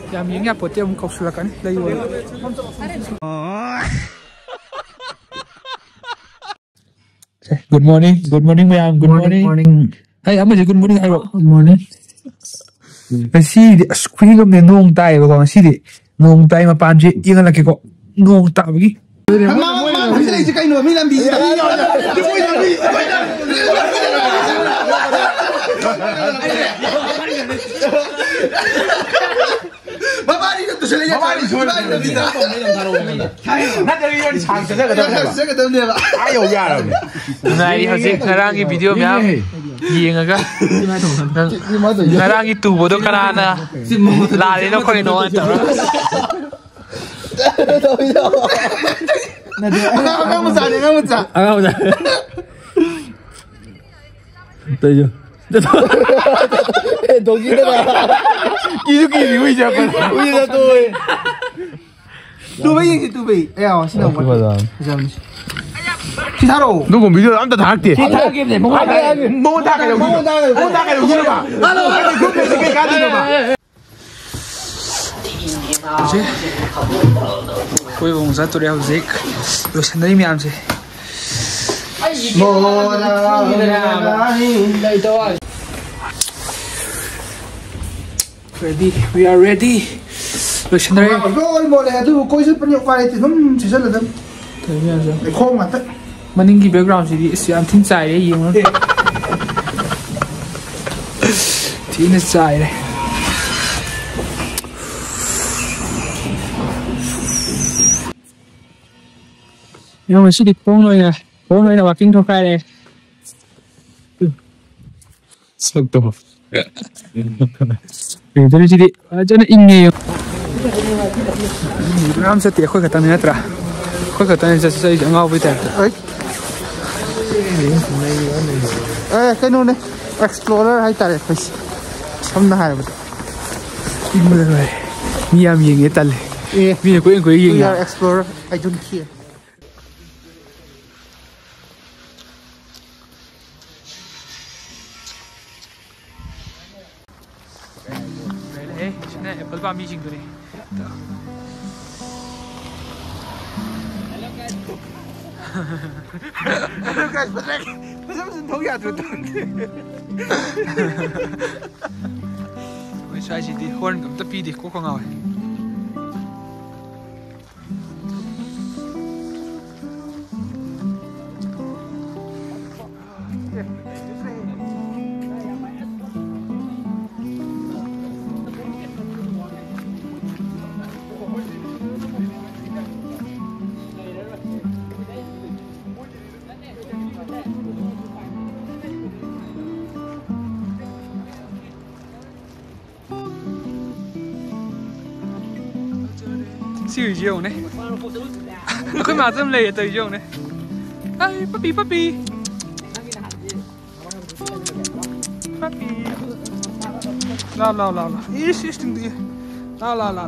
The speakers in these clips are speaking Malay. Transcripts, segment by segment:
Yang ini apa dia kau silakan dari mana? Good morning, ma'am. Good morning. Hey, apa je good morning? Good morning. Masih screen of the nong tai, bagai masih di nong tai macam je, yang lagi kok nong tak bagi. Mama, saya cakap ini, mami lambi. Bapak ni tu saya lihat. Bapak ni cuma ni. Nak jadi orang cang saya kata dia. Ayo ya. Nah, ini hasil sekarang ini video macam ini enggak? Sekarang itu bodoh kerana lari nak kau ini orang tu. Agak muda. Tahu. Dogi dah. Kiri wih siapa? Wih dah tu. Tu bayi. Eh, sini aku. Macam ni. Kitaro. Nugu video anda dah hati. Kita game ni. Mau dah kalau guru ba. Halo. Guru ni kadi ba. Oke. Koi bung satu dia Zik. Lo sendiri mi amse. Ready, we are ready. Missionary. Maning ki background sih si am tin sai deh yung. Tin sai deh. Yang masih di pong loh na walking to kai deh. Sakto. Dari jadi aja na ingin. Ram sa tiyak ko kata ni natra. Ko kata ni sa ngau biter. Kanu ni explorer hai tare pes. Samna hai betul. Ingin lah. Niam yang etal. Ni ko yang. We are explorer. I don't care. Apple palm meeting tu ni. Hello guys, betul. Macam tahu ya tu. Saya sih di horn kam tapi di kok ngau. Siêu dường này. Cái mà dâm lề từ dường này. Ai puppy. Puppy. La. Is ting dia. La.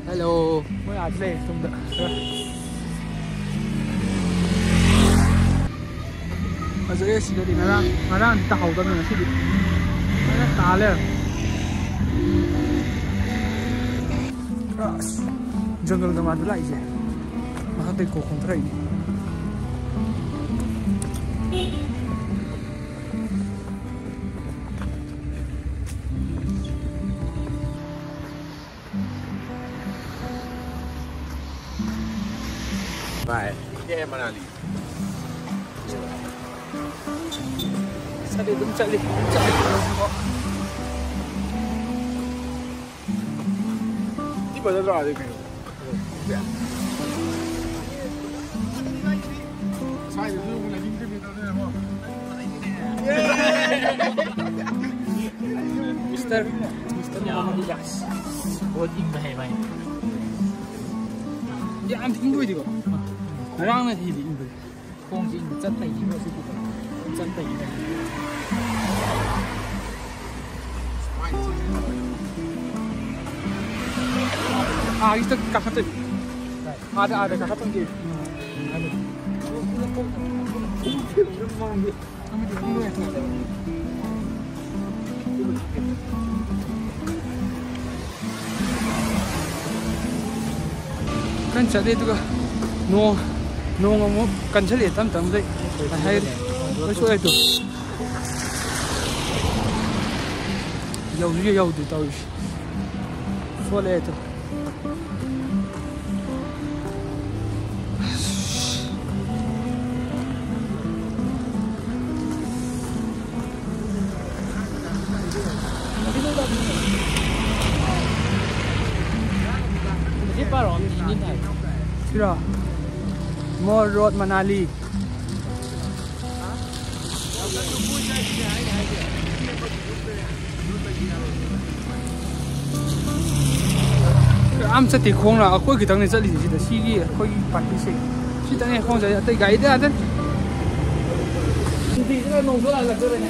Hello. Mới ăn lề không được. Jadi sih jadi ngarang tahu kan nasi di, mana taler, jungle tu mana lagi je, mana tu kau kontra ini. Baik, dia mana ni? Cari. Di mana tu ada ni? Saya tu lagi ni kita ni apa? Mister Muhammad Yas. Buat ingin mai. Dia am ingin juga. Orang nak hidup ingin. Kong ingin jantai ingin sih. Jantai ingin. Itu kakak tu. Ada kakak tu. kan chale tu ka no mo kan chale tam dai hai oi so ai tu yau tu tau so le tu Kira More Road Manali. Am sẽ tìm không là khối cái thằng này sẽ đi gì đó xí đi khối bản đi xí xí thằng này không sẽ tới gãy đấy anh thì cái nông số là cái này nè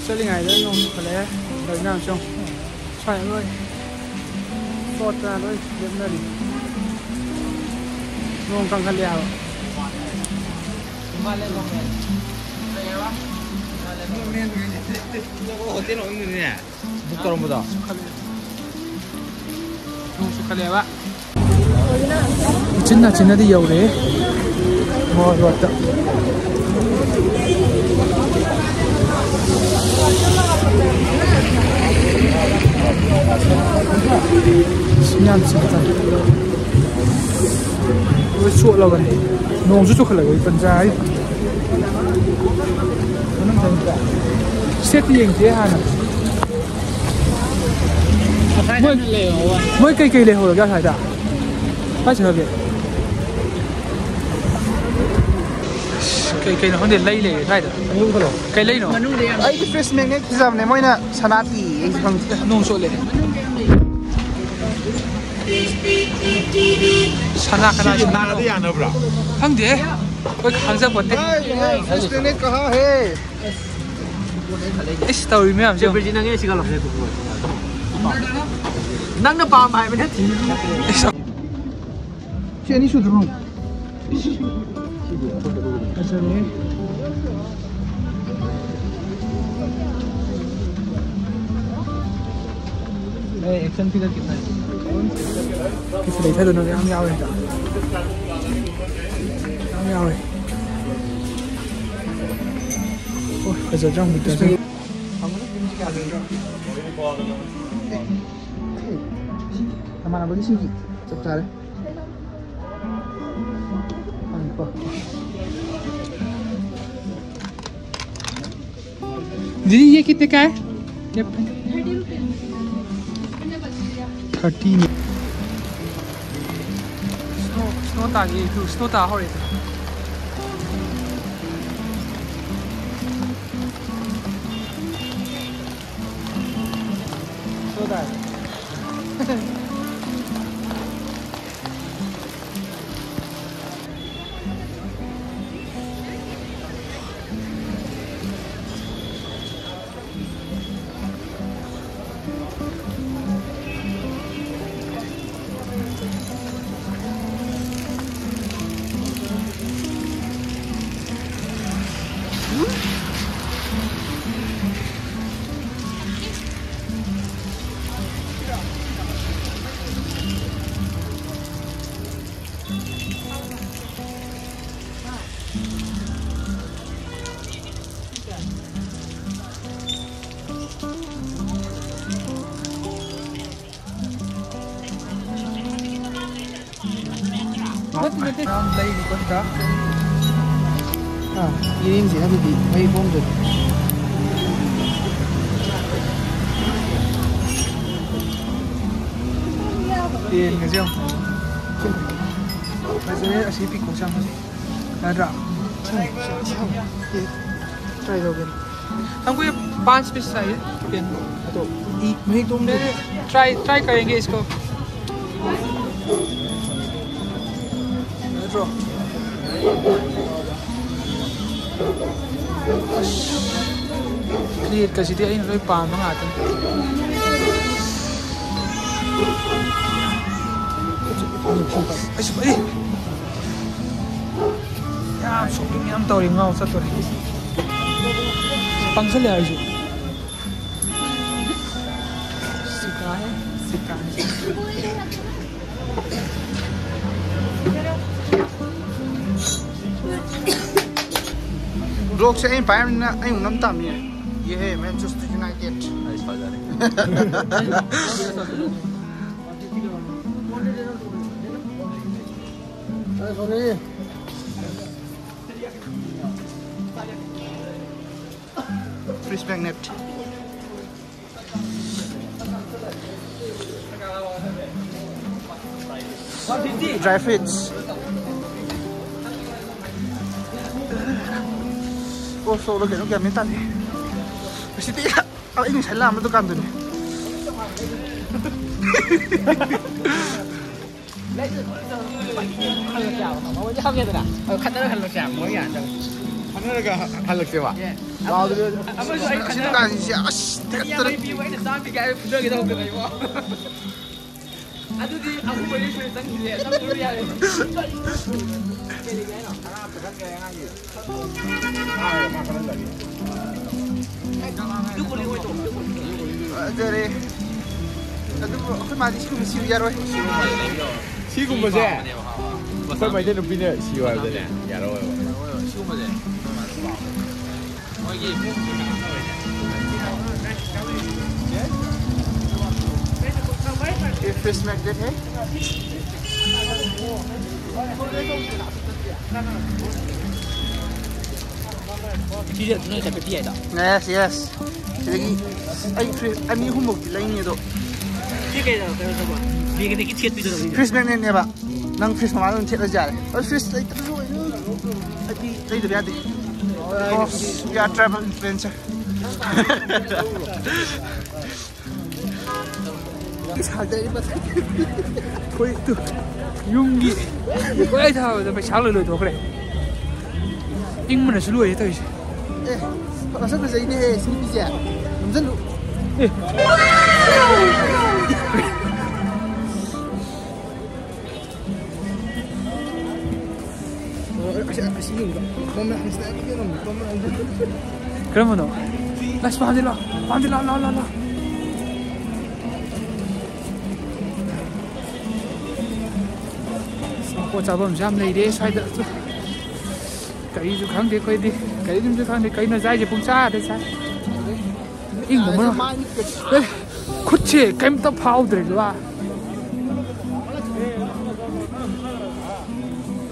sẽ đi ngày đấy nông phải lấy đời nào xong xoay rồi sọt ra rồi điểm này nông căng khăn đèo mà lên nông này đây là nông này nó có tên nó như thế này bút tao không bao Sukalewa. Cina di jauh deh. Mau buat tak? Senyap sebentar. Gue suka lah kan. Nong suka lah gue penjai. Mana macam set yang dia hana. Mỗi cây này hồi ra phải đã bắt chờ kìa cây nó không để lấy này phải được cây lấy nó ấy cái face mình ấy giờ này mỗi nè sanat gì ấy bằng nông sôi lên sanat cái này sanat là gì anh đâu bro không thế cái hàng ra bật đấy face mình có hả he cái story mấy làm sao bây giờ nghe chỉ có lọc này nang na pa mai mình hết thì chuyện đi xuống rồi cái gì này đây action figure कितना है किस लिए था दोनों ने हम यहाँ आए ओह कैसा जाऊँ बिल्कुल हम लोग किन क्या कर रहे हैं Mana bagi sini? Cepat cari. Apa? Jadi ये कितने का है? 30 रुपए। Snow tag ये तो snow tag हो रही है। Snow tag. Ram đây thì con cá. Ini sih tapi di mai bom tu. Tiền cái gì không? Bây giờ là ship của sang ada. Try rồi. हमको ये 5 पीस चाहिए पेन तो नहीं तुमने ट्राई करेंगे इसको create kasi dia ini lebih paham banget Nam shopping yam tawri ngau sa tori. Pangsal ya ju. Sika. Vlog से एक पायम ना एक उन्नम तामी है ये है Manchester United nice fighter Fish magnet dry fish so lo nó kèm đến tận cái tí anh mình sẽ làm nó tôi cầm rồi này Jadi, itu kemana sih kamu siu ya roy? Siu kamu sih? Kau macam tu punya siu apa tu? Ya roy. Siu kamu sih? ये fish magnet है yes yes lagi anh không một lấy nhiều độ fish magnet này bạn năng fish mà nó thiệt là dài fish lấy tất rồi đây được đi we are travel adventure thôi từ dùng gì quay thao rồi phải sáng lời thôi cái này nhưng mà nó sẽ lùi thôi họ sắp được giấy này xin đi chả làm dân đủ 그러면 너 let's 만들라 cô cháu bấm jam này đi xoay đỡ chứ cái chú kháng thế coi đi cái chú kháng thế cái nó dai thì không xa đấy sao in của nó đấy cút chế cái tao phao đấy là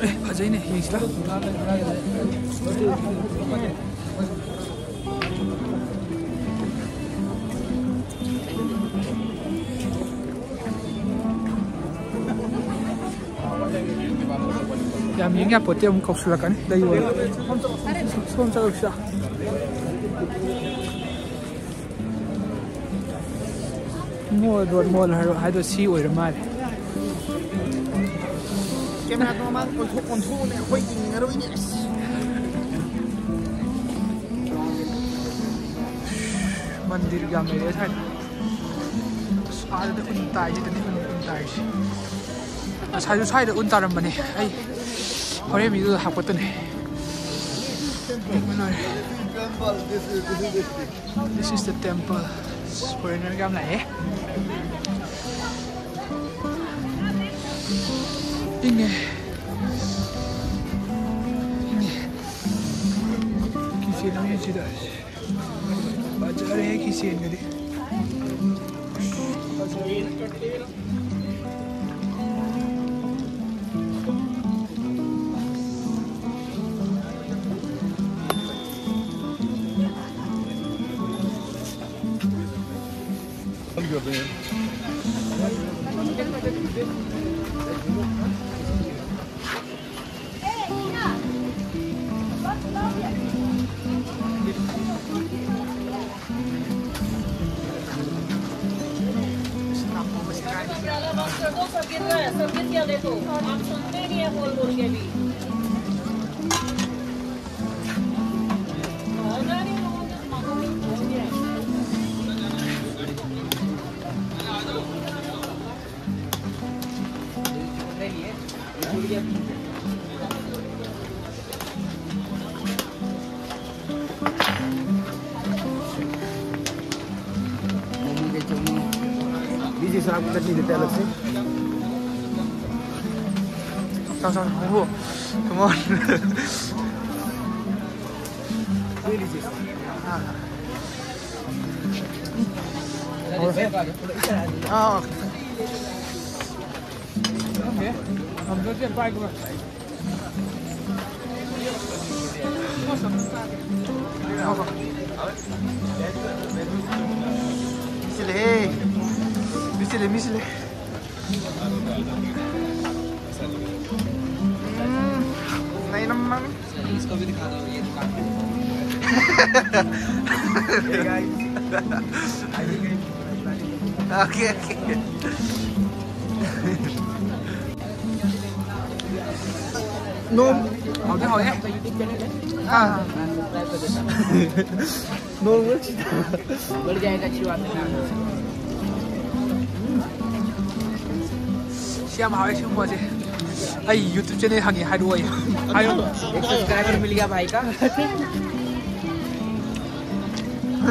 à đây này nhìn chưa ya miếng nhà bột tiêu một cọc sữa cái đây rồi xôn sao được sao mua là hai đôi xí rồi mà cái này nó mang con thu này quay nhìn nó rồi nhỉ मंदिर या मेरे साइड आज तो उन ताई जी तो नहीं उन ताई साइड साइड उन तारम बने आई और ये वीडियो हाफ करते हैं this is the temple foreigner काम लाए इन्हें किसी ने ये चीज़ बाजार है किसी ने दी साहब चटनी देते हैं अलग से वो come on हाँ हम जो चल पाएगा Misile. नहीं नम्मा इसको भी दिखा दो ये दुकान okay no hỏi nhé no बढ़ जाएगा अच्छी बात है क्या भाव है क्यों मुझे आई YouTube चैनल हंगी हाइड हुआ है आयो एक सब्सक्राइबर मिल गया भाई का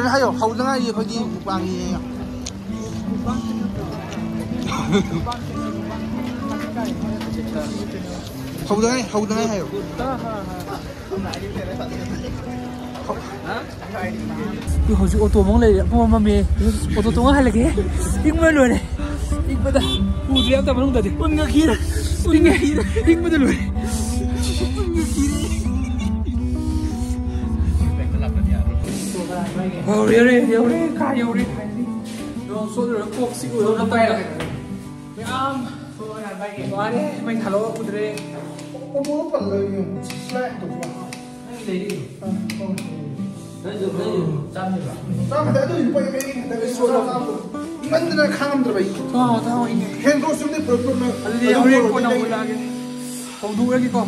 हायो हाउदंगा ये खोजी मुपांगी हाउदंगा हायो 이 호주 오토 먹래 뭐 맘이 오토 동안 할게 이거만 넣래 이거다 우리 앞다 먹는 거지 뭔가 길 뭔가 길 이거들 왜 요리 가 요리 너 손을 꼭 쓰고 여기 가야 돼 와네 많이 달러 부드래 뭐 빨리 슬라이 또 좋아 내리 짬 대도 이거 이게 내가 소라 맨날 강함 들어 이 다 이게 행동 속에 프로그램 알리 우리 거나 올라게 어 누구에게 거